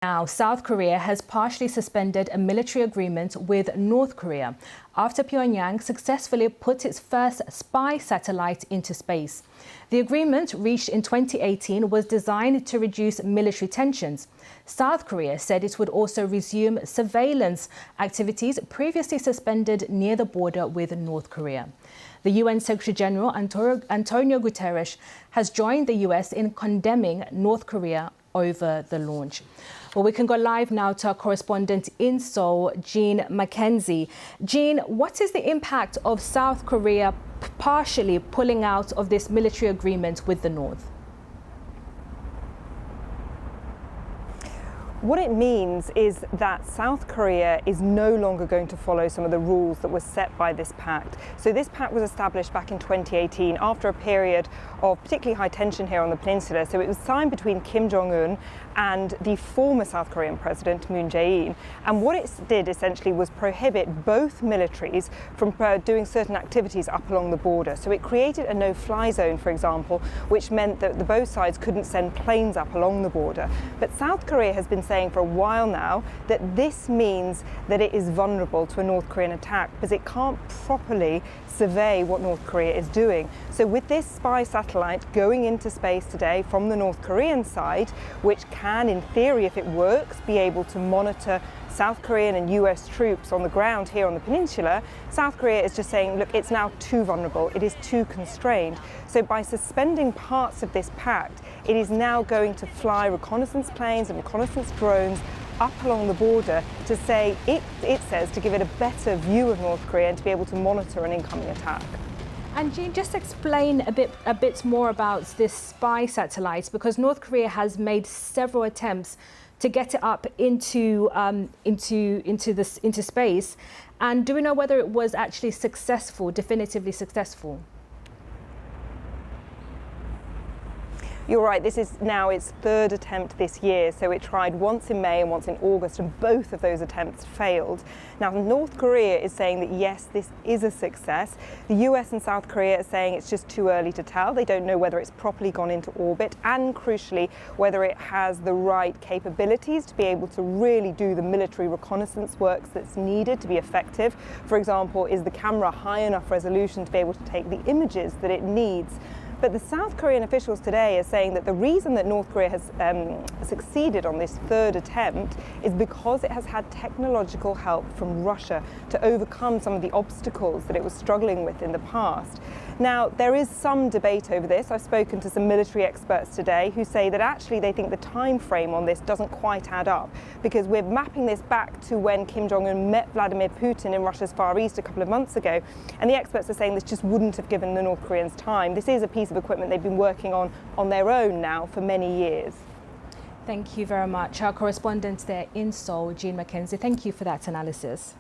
Now, South Korea has partially suspended a military agreement with North Korea after Pyongyang successfully put its first spy satellite into space. The agreement, reached in 2018, was designed to reduce military tensions. South Korea said it would also resume surveillance activities previously suspended near the border with North Korea. The UN Secretary General Antonio Guterres has joined the US in condemning North Korea over the launch. Well, we can go live now to our correspondent in Seoul, Jean Mackenzie. Jean, what is the impact of South Korea partially pulling out of this military agreement with the North? What it means is that South Korea is no longer going to follow some of the rules that were set by this pact. So this pact was established back in 2018 after a period of particularly high tension here on the peninsula. So it was signed between Kim Jong-un and the former South Korean president, Moon Jae-in. And what it did essentially was prohibit both militaries from doing certain activities up along the border. So it created a no-fly zone, for example, which meant that both sides couldn't send planes up along the border. But South Korea has been saying for a while now that this means that it is vulnerable to a North Korean attack because it can't properly survey what North Korea is doing. So with this spy satellite going into space today from the North Korean side, which can, in theory, if it works, be able to monitor South Korean and US troops on the ground here on the peninsula, South Korea is just saying, look, it's now too vulnerable, it is too constrained. So by suspending parts of this pact, it is now going to fly reconnaissance planes and reconnaissance drones up along the border to say, it says, to give it a better view of North Korea and to be able to monitor an incoming attack. And Jean, just explain a bit more about this spy satellite, because North Korea has made several attempts to get it up into space. And do we know whether it was actually successful, definitively successful? You're right, this is now its third attempt this year. So it tried once in May and once in August, and both of those attempts failed. Now, North Korea is saying that, yes, this is a success. The US and South Korea are saying it's just too early to tell. They don't know whether it's properly gone into orbit and, crucially, whether it has the right capabilities to be able to really do the military reconnaissance works that's needed to be effective. For example, is the camera high enough resolution to be able to take the images that it needs? But the South Korean officials today are saying that the reason that North Korea has succeeded on this third attempt is because it has had technological help from Russia to overcome some of the obstacles that it was struggling with in the past. Now, there is some debate over this. I've spoken to some military experts today who say that actually they think the time frame on this doesn't quite add up, because we're mapping this back to when Kim Jong-un met Vladimir Putin in Russia's Far East a couple of months ago. And the experts are saying this just wouldn't have given the North Koreans time. This is a piece of equipment they've been working on their own now for many years. Thank you very much. Our correspondent there in Seoul, Jean Mackenzie, thank you for that analysis.